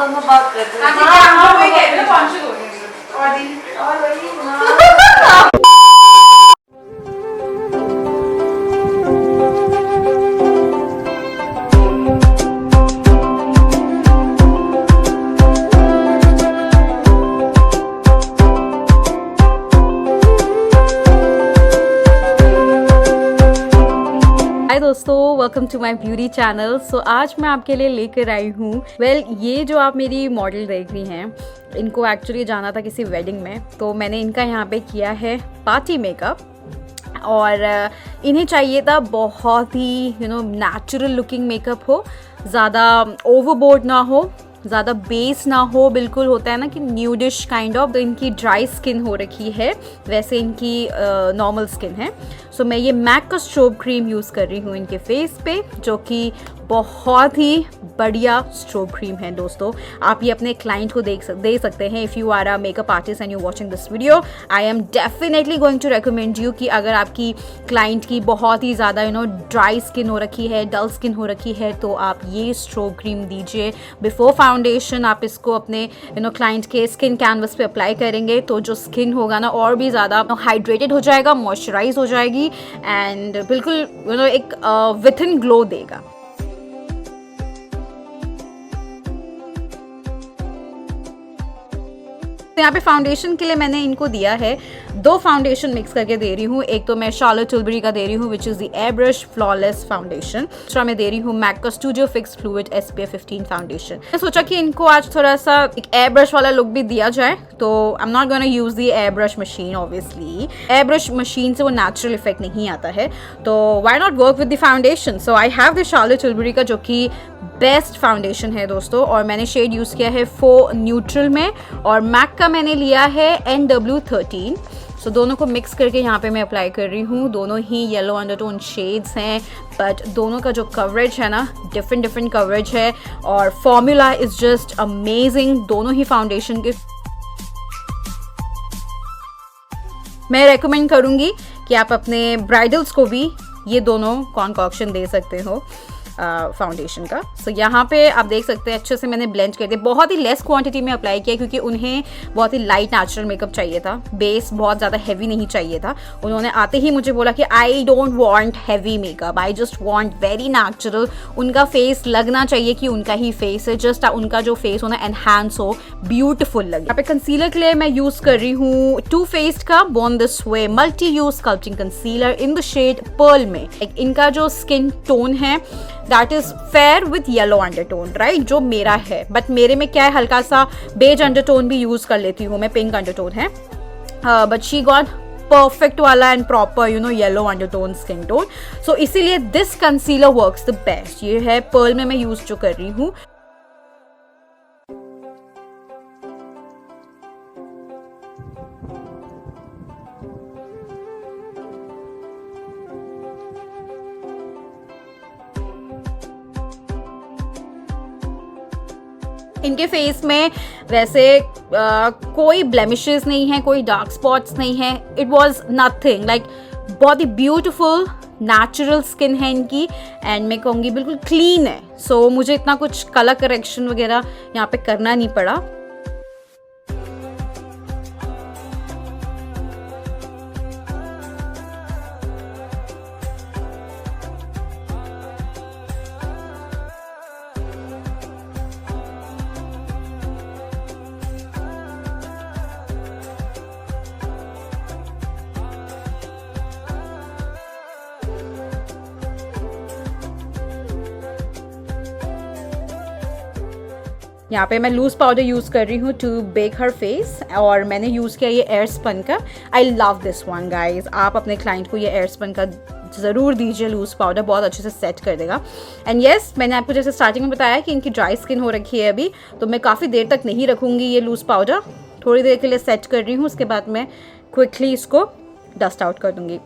दोनों बात करते हैं। हाँ वही कह रही हूँ, कॉन्शियस हो गई और वही हाय दोस्तों, welcome to my beauty channel. So आज मैं आपके लिए लेकर आई हूँ ये जो आप मेरी मॉडल देख रही हैं, इनको एक्चुअली जाना था किसी वेडिंग में, तो मैंने इनका यहाँ पे किया है पार्टी मेकअप। और इन्हें चाहिए था बहुत ही नेचुरल लुकिंग मेकअप हो, ज़्यादा ओवरबोर्ड ना हो, ज़्यादा बेस ना हो, बिल्कुल होता है ना कि न्यूडिश काइंड ऑफ। तो इनकी ड्राई स्किन हो रखी है, वैसे इनकी नॉर्मल स्किन है। सो मैं ये मैक का स्ट्रोब क्रीम यूज़ कर रही हूँ इनके फेस पे, जो कि बहुत ही बढ़िया स्ट्रोब क्रीम है दोस्तों। आप ये अपने क्लाइंट को दे सकते हैं। If you are a makeup artist and you watching this video, I am definitely going to recommend you कि अगर आपकी क्लाइंट की बहुत ही ज़्यादा ड्राई स्किन हो रखी है, डल स्किन हो रखी है, तो आप ये स्ट्रोब क्रीम दीजिए बिफोर फाउंडेशन। आप इसको अपने क्लाइंट के स्किन कैनवस पे अप्लाई करेंगे तो जो स्किन होगा ना और भी ज़्यादा हाइड्रेटेड हो जाएगा, मॉइस्चराइज हो जाएगी एंड बिल्कुल एक विथ इन ग्लो देगा। तो यहाँ पे फाउंडेशन के लिए मैंने इनको दिया है 2 फाउंडेशन मिक्स करके दे रही हूँ। एक तो मैं शार्लोट टिलबरी का दे रही हूँ विच is the air brush flawless foundation. दूसरा मैं दे रही हूँ मैक का studio fix fluid SPF 15 foundation. मैं सोचा कि इनको आज थोड़ा सा एक एयर ब्रश वाला लुक भी दिया जाए, तो I am not gonna use the air brush machine. Obviously air brush machine से वो नेचुरल इफेक्ट नहीं आता है, तो why not work with the foundation. So I have the Charlotte Tilbury का, जो कि बेस्ट फाउंडेशन है दोस्तों, और मैंने शेड यूज़ किया है 4 न्यूट्रल में, और मैक का मैंने लिया है NW13। सो दोनों को मिक्स करके यहाँ पे मैं अप्लाई कर रही हूँ। दोनों ही येलो अंडरटोन शेड्स हैं, बट दोनों का जो कवरेज है ना, डिफरेंट कवरेज है, और फॉर्मूला इज़ जस्ट अमेजिंग दोनों ही फाउंडेशन के। मैं रेकमेंड करूँगी कि आप अपने ब्राइडल्स को भी ये दोनों कॉन्कॉक्शन दे सकते हो फाउंडेशन का। सो यहाँ पे आप देख सकते हैं अच्छे से मैंने ब्लेंड कर दिया। बहुत ही लेस क्वांटिटी में अप्लाई किया क्योंकि उन्हें बहुत ही लाइट नेचुरल मेकअप चाहिए था, बेस बहुत ज़्यादा हैवी नहीं चाहिए था। उन्होंने आते ही मुझे बोला कि I don't want heavy makeup, I just want very natural. उनका फेस लगना चाहिए कि उनका ही फेस है, जस्ट उनका जो फेस हो ना एनहांस हो, ब्यूटीफुल लगे। यहाँ पे कंसीलर के लिए मैं यूज़ कर रही हूँ टू फेस्ड का Born This Way multi use sculpting concealer in the shade pearl में। इनका जो स्किन टोन है that is fair with yellow undertone, right, जो मेरा है। बट मेरे में क्या है, हल्का सा बेज अंडरटोन भी यूज कर लेती हूँ मैं, पिंक अंडरटोन है, बट शी गॉट परफेक्ट वाला and proper yellow undertone skin tone. So इसीलिए this concealer works the best. ये है पर्ल में मैं यूज जो कर रही हूँ। इनके फेस में वैसे कोई ब्लेमिशेस नहीं है, कोई डार्क स्पॉट्स नहीं है। इट वॉज नथिंग लाइक, बहुत ही ब्यूटिफुल नेचुरल स्किन है इनकी, एंड मैं कहूँगी बिल्कुल क्लीन है। सो मुझे इतना कुछ कलर करेक्शन वगैरह यहाँ पे करना नहीं पड़ा। यहाँ पे मैं लूज पाउडर यूज़ कर रही हूँ टू बेक हर फेस, और मैंने यूज़ किया ये एयर स्पन का। आई लव दिस वन गाइज। आप अपने क्लाइंट को ये एयर स्पन का ज़रूर दीजिए, लूज पाउडर बहुत अच्छे से सेट कर देगा। एंड येस, मैंने आपको जैसे स्टार्टिंग में बताया कि इनकी ड्राई स्किन हो रखी है अभी, तो मैं काफ़ी देर तक नहीं रखूँगी ये लूज पाउडर, थोड़ी देर के लिए सेट कर रही हूँ, उसके बाद मैं क्विकली इसको डस्ट आउट कर दूँगी।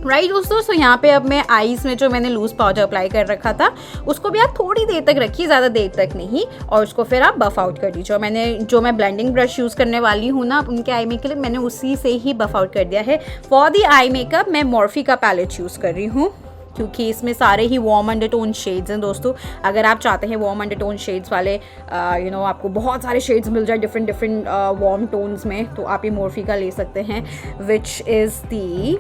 राइट दोस्तों, सो यहाँ पे अब मैं आईज में जो मैंने लूज पाउडर अप्लाई कर रखा था उसको भी आप थोड़ी देर तक रखिए, ज़्यादा देर तक नहीं, और उसको फिर आप बफ आउट कर दीजिए। जो मैं ब्लेंडिंग ब्रश यूज़ करने वाली हूँ ना उनके आई मेकअप के लिए, मैंने उसी से ही बफ आउट कर दिया है। फॉर दी आई मेकअप मैं मॉर्फी का पैलेट यूज़ कर रही हूँ क्योंकि इसमें सारे ही वार्म अंडरटोन शेड्स हैं दोस्तों। अगर आप चाहते हैं वार्म अंडरटोन शेड्स वाले आपको बहुत सारे शेड्स मिल जाए डिफरेंट वार्म टोन्स में, तो आप ये मॉर्फी का ले सकते हैं, विच इज़ दी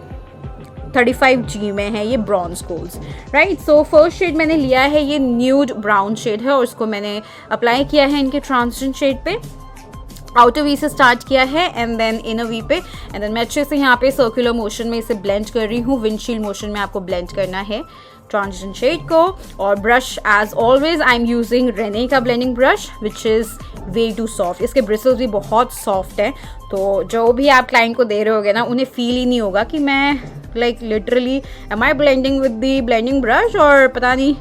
35G में है ये bronze golds, right. So first shade मैंने लिया है, ये न्यूड ब्राउन शेड है और उसको मैंने अप्लाई किया है इनके ट्रांसजेंट शेड पे। आउटर वी से स्टार्ट किया है एंड देन इनर वी पे, एंड देन मैं अच्छे से यहाँ पे सर्कुलर मोशन में इसे ब्लेंड कर रही हूँ। विंडशील्ड मोशन में आपको ब्लेंड करना है ट्रांसजेंट शेड को। और brush as always I am using Renee का blending brush which is way too soft. इसके ब्रिसल्स भी बहुत सॉफ्ट हैं, तो जो भी आप क्लाइंट को दे रहे होगे ना उन्हें फील ही नहीं होगा कि मैं literally am I blending with the blending brush और पता नहीं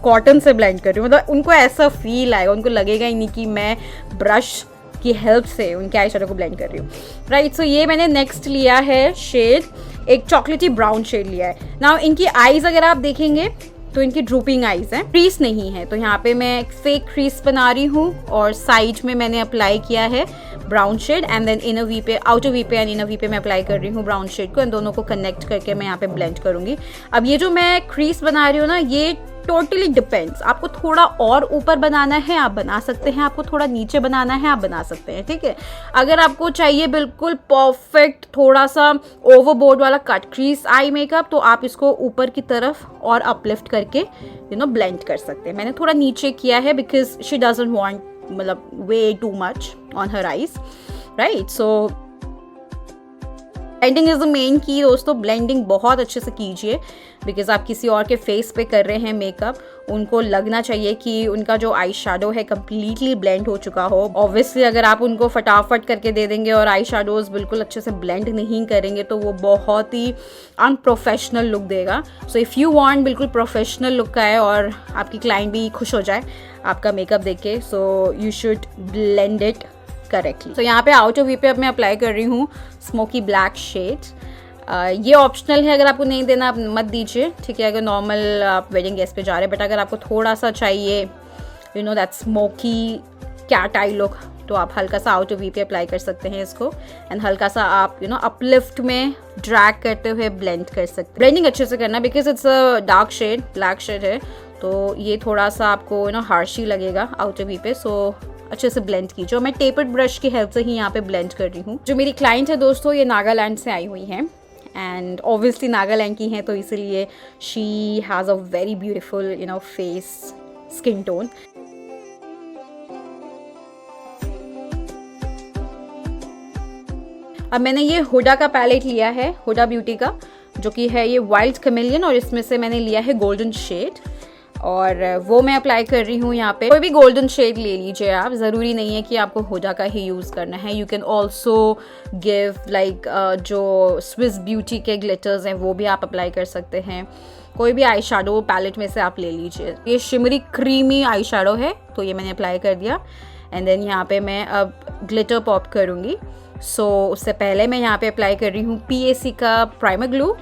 कॉटन से ब्लेंड कर रही हूँ। मतलब उनको ऐसा फील आएगा, उनको लगेगा ही नहीं कि मैं ब्रश की हेल्प से उनके आई शेडो को ब्लेंड कर रही हूँ, राइट। सो ये मैंने नेक्स्ट लिया है शेड, एक चॉकलेटी ब्राउन शेड लिया है। नाउ इनकी आईज अगर आप देखेंगे तो इनकी ड्रूपिंग आईज हैं, क्रीज नहीं है, तो यहाँ पे मैं एक फेक क्रीज बना रही हूँ और साइड में मैंने अप्लाई किया है brown shade and then inner V पे, आउटर वी पे एंड इनर वी पे मैं अप्लाई कर रही हूँ ब्राउन शेड को, इन दोनों को कनेक्ट करके मैं यहाँ पे ब्लेंड करूँगी। अब ये जो मैं क्रीज बना रही हूँ ना, ये टोटली डिपेंड्स, आपको थोड़ा और ऊपर बनाना है आप बना सकते हैं, आपको थोड़ा नीचे बनाना है आप बना सकते हैं, ठीक है। अगर आपको चाहिए बिल्कुल परफेक्ट थोड़ा सा ओवरबोर्ड वाला कट क्रीज आई मेकअप, तो आप इसको ऊपर की तरफ और अपलिफ्ट करके ब्लेंड कर सकते हैं। मैंने थोड़ा नीचे किया है बिकॉज शी डजंट वांट मतलब way too much on her eyes, right. So blending is the main की दोस्तों, ब्लेंडिंग बहुत अच्छे से कीजिए बिकॉज आप किसी और के फेस पे कर रहे हैं मेकअप, उनको लगना चाहिए कि उनका जो आई शेडो है कम्प्लीटली ब्लेंड हो चुका हो। ऑब्वियसली अगर आप उनको फटाफट करके दे देंगे और आई शेडोज बिल्कुल अच्छे से ब्लेंड नहीं करेंगे तो वो बहुत ही अनप्रोफेशनल लुक देगा। सो इफ़ यू वांट बिल्कुल प्रोफेशनल लुक आए और आपकी क्लाइंट भी खुश हो जाए आपका मेकअप देख के, so you should blend it correctly. तो यहाँ पे आउटर वी पे अब मैं अप्लाई कर रही हूँ स्मोकी ब्लैक शेड। ये ऑप्शनल है, अगर आपको नहीं देना आप मत दीजिए, ठीक है, अगर नॉर्मल आप वेडिंग गेस्ट पे जा रहे हैं। बट अगर आपको थोड़ा सा चाहिए that smoky cat eye look, तो आप हल्का सा आउटर वी पे अप्लाई कर सकते हैं इसको एंड हल्का सा आप अपलिफ्ट में ड्रैग करते हुए ब्लेंड कर सकते हैं। ब्लेंडिंग अच्छे से करना because it's a dark shade, black shade है, तो ये थोड़ा सा आपको हार्श ही लगेगा आउटर वी पे। सो अच्छे से ब्लेंड कीजिए। मैं टेपर्ड ब्रश की हेल्प से ही यहाँ पे ब्लेंड कर रही हूँ। जो मेरी क्लाइंट है दोस्तों ये नागालैंड से आई हुई हैं एंड ऑब्वियसली नागालैंड की हैं, तो इसीलिए she has a very beautiful face skin tone. अब मैंने ये हुडा का पैलेट लिया है, हुडा ब्यूटी का, जो कि है ये वाइल्ड कैमेलियन, और इसमें से मैंने लिया है गोल्डन शेड और वो मैं अप्लाई कर रही हूँ यहाँ पे। कोई भी गोल्डन शेड ले लीजिए आप, ज़रूरी नहीं है कि आपको हुडा का ही यूज़ करना है। यू कैन ऑल्सो गिव जो स्विस ब्यूटी के ग्लिटर्स हैं वो भी आप अप्लाई कर सकते हैं। कोई भी आई शेडो पैलेट में से आप ले लीजिए। ये शिमरी क्रीमी आई शेडो है, तो ये मैंने अप्लाई कर दिया एंड देन यहाँ पे मैं अब ग्लिटर पॉप करूँगी। सो उससे पहले मैं यहाँ पे अप्लाई कर रही हूँ PAC का प्राइमर ग्लू।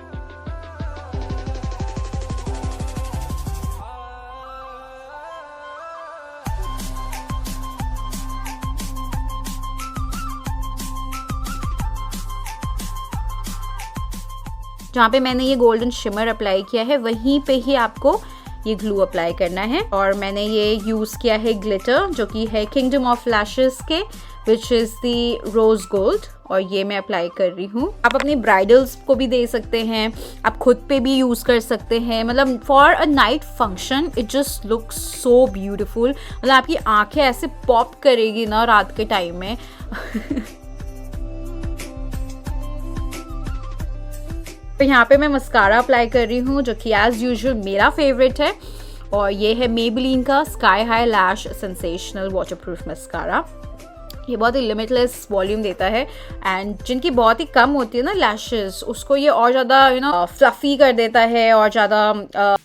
जहाँ पे मैंने ये गोल्डन शिमर अप्लाई किया है वहीं पे ही आपको ये ग्लू अप्लाई करना है। और मैंने ये यूज़ किया है ग्लिटर जो कि है किंगडम ऑफ लैशेस के, which is the rose gold, और ये मैं अप्लाई कर रही हूँ। आप अपनी ब्राइडल्स को भी दे सकते हैं, आप खुद पे भी यूज़ कर सकते हैं। मतलब for a night function it just looks so beautiful. मतलब आपकी आंखें ऐसे पॉप करेगी ना रात के टाइम में। तो यहाँ पे मैं मस्कारा अप्लाई कर रही हूँ जो कि एज यूजुअल मेरा फेवरेट है, और ये है मेबेलिन का स्काई हाई लैश सेंसेशनल वाटरप्रूफ मस्कारा। ये बहुत ही लिमिटलेस वॉल्यूम देता है एंड जिनकी बहुत ही कम होती है ना लैशेस, उसको ये और ज़्यादा फ्लफी कर देता है और ज़्यादा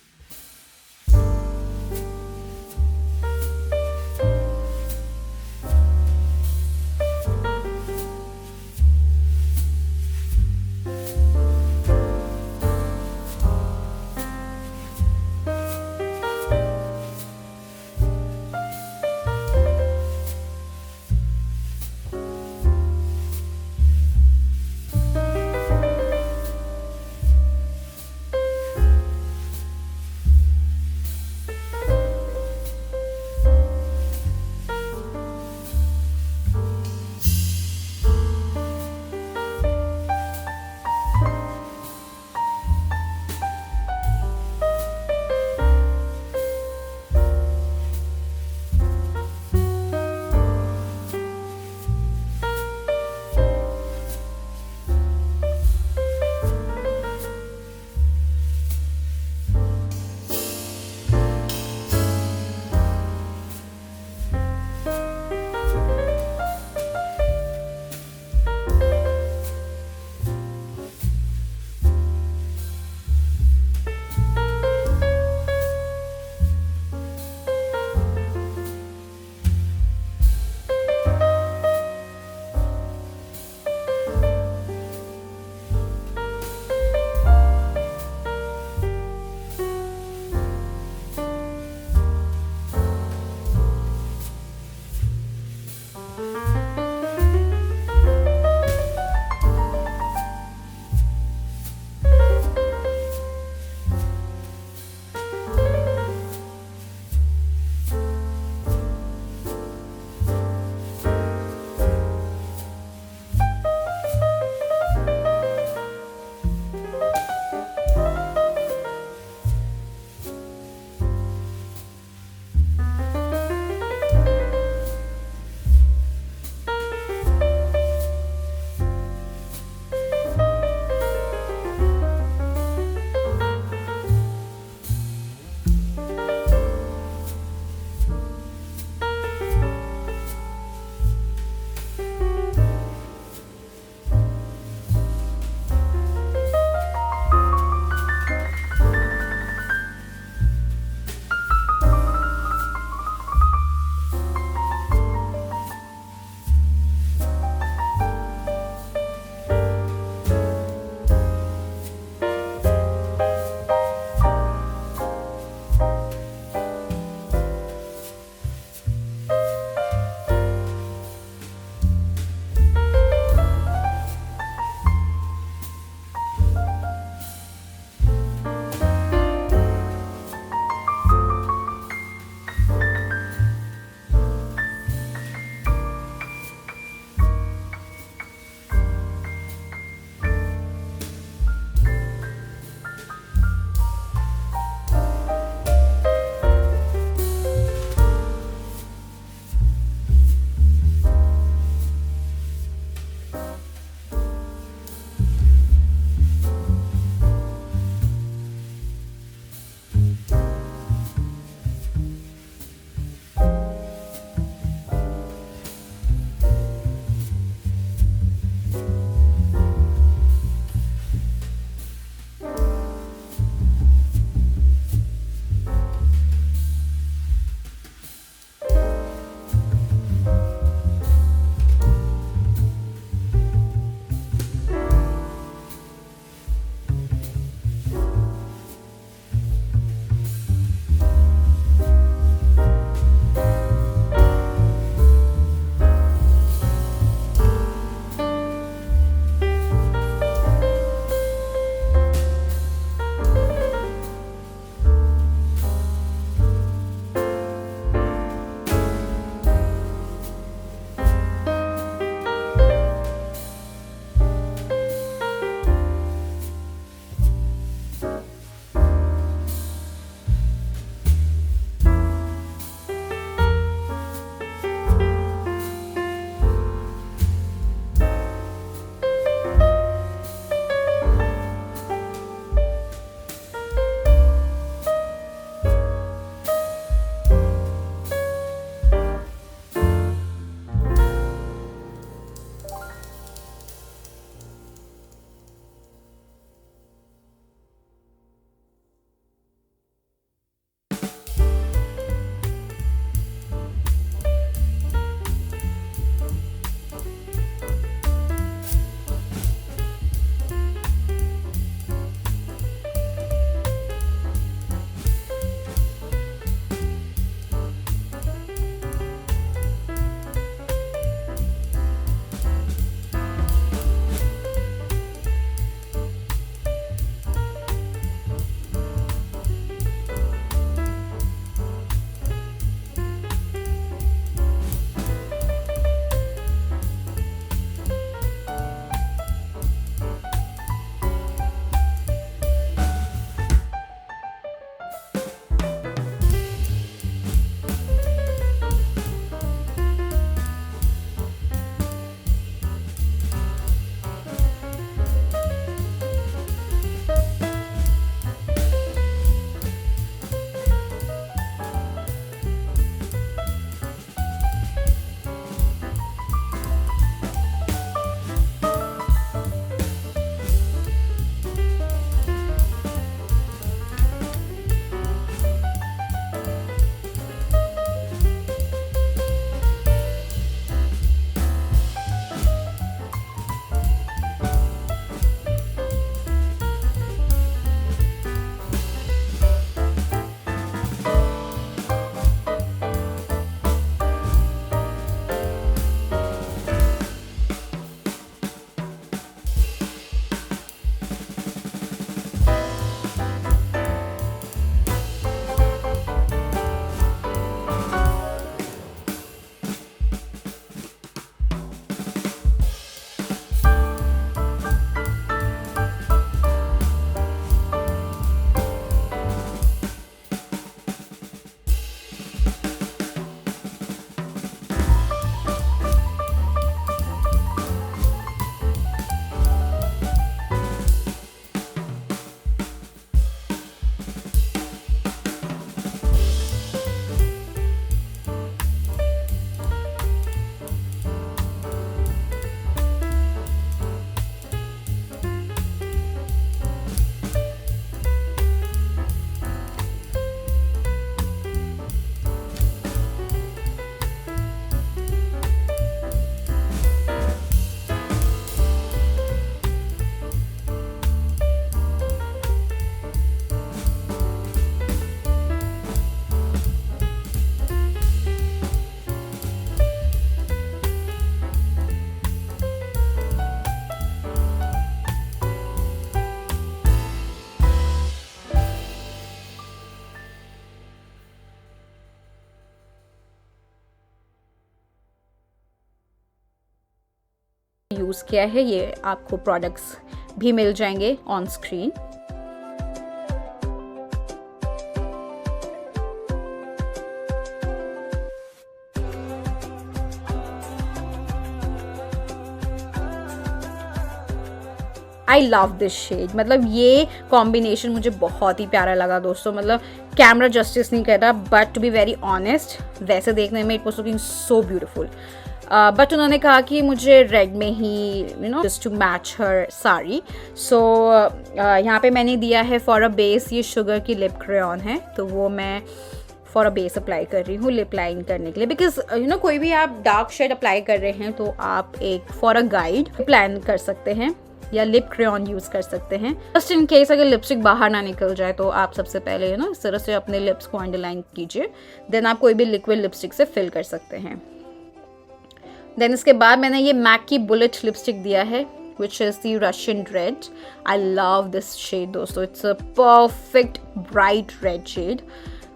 यूज़ किया है। ये आपको प्रोडक्ट्स भी मिल जाएंगे on screen. I love this shade, मतलब ये कॉम्बिनेशन मुझे बहुत ही प्यारा लगा दोस्तों। मतलब कैमरा जस्टिस नहीं कर रहा, but to be very honest वैसे देखने में it was looking so beautiful. But उन्होंने कहा कि मुझे रेड में ही just to match her sari. So यहाँ पे मैंने दिया है फॉर अ बेस, ये शुगर की लिप क्रेयॉन है, तो वो मैं फॉर अ बेस अप्लाई कर रही हूँ लिप लाइन करने के लिए। बिकॉज कोई भी आप डार्क शेड अप्लाई कर रहे हैं तो आप एक फॉर अ गाइड प्लान कर सकते हैं या लिप क्रेयॉन यूज़ कर सकते हैं। जस्ट इन केस अगर लिपस्टिक बाहर ना निकल जाए तो आप सबसे पहले इस तरह से अपने लिप्स को अंडरलाइन कीजिए, देन आप कोई भी लिक्विड लिपस्टिक से फिल कर सकते हैं। देन इसके बाद मैंने ये मैक की बुलेट लिपस्टिक दिया है which is the Russian red. I love this shade दोस्तों, it's a perfect bright red shade,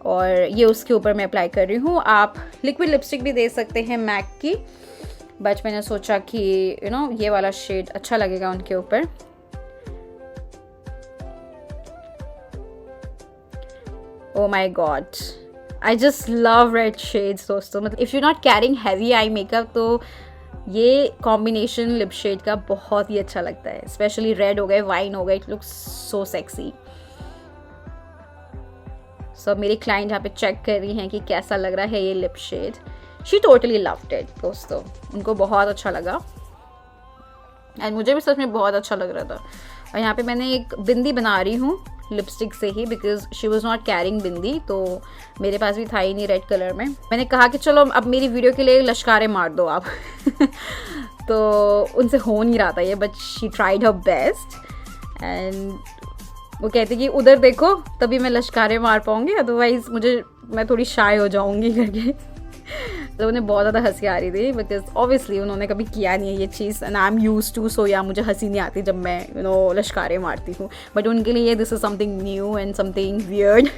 और ये उसके ऊपर मैं अप्लाई कर रही हूँ। आप लिक्विड लिपस्टिक भी दे सकते हैं मैक की, बट मैंने सोचा कि ये वाला शेड अच्छा लगेगा उनके ऊपर। Oh my god, I just love red shades दोस्तों। मतलब if you not carrying heavy eye makeup तो ये कॉम्बिनेशन लिप शेड का बहुत ही अच्छा लगता है, स्पेशली रेड हो गए, वाइन हो गए, इट लुक्स सो सेक्सी। सो मेरी क्लाइंट यहाँ पे चेक कर रही हैं कि कैसा लग रहा है ये lip shade. She totally loved it दोस्तों, उनको बहुत अच्छा लगा एंड मुझे भी सच में बहुत अच्छा लग रहा था। और यहाँ पे मैंने एक बिंदी बना रही हूँ लिपस्टिक से ही, because she was not carrying bindi, तो मेरे पास भी था ही नहीं रेड कलर में। मैंने कहा कि चलो अब मेरी वीडियो के लिए लश्कारे मार दो आप तो उनसे हो नहीं रहा था ये, but she tried her best and वो कहती कि उधर देखो तभी मैं लश्कारे मार पाऊँगी, अदरवाइज मैं थोड़ी शाय हो जाऊँगी करके। तो उन्हें बहुत ज़्यादा हंसी आ रही थी, बिकॉज ऑब्वियसली उन्होंने कभी किया नहीं है ये चीज़ and I am use to, so या मुझे हंसी नहीं आती जब मैं लश्कारे मारती हूँ, बट उनके लिए this is something new and something weird.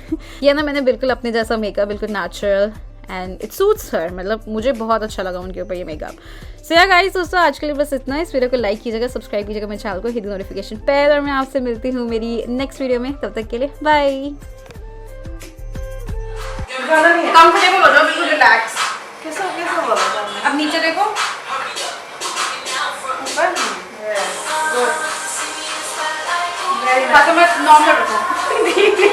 ये ना मैंने बिल्कुल अपने जैसा मेकअप, बिल्कुल नेचुरल एंड इट सूट्स हर, मतलब मुझे बहुत अच्छा लगा उनके ऊपर ये मेकअप। सो या गाइस दोस्तों आज के लिए बस इतना। इस वीडियो को लाइक कीजिएगा, सब्सक्राइब कीजिएगा मेरे चैनल को, हिट नोटिफिकेशन पर, और मैं आपसे मिलती हूँ मेरी नेक्स्ट वीडियो में। तब तक के लिए बाय। कंफर्टेबल हो जाओ, बिल्कुल रिलैक्स। कैसा बोला था हमने? अब नीचे देखो, ऊपर गुड, मैं नॉर्मल रखो।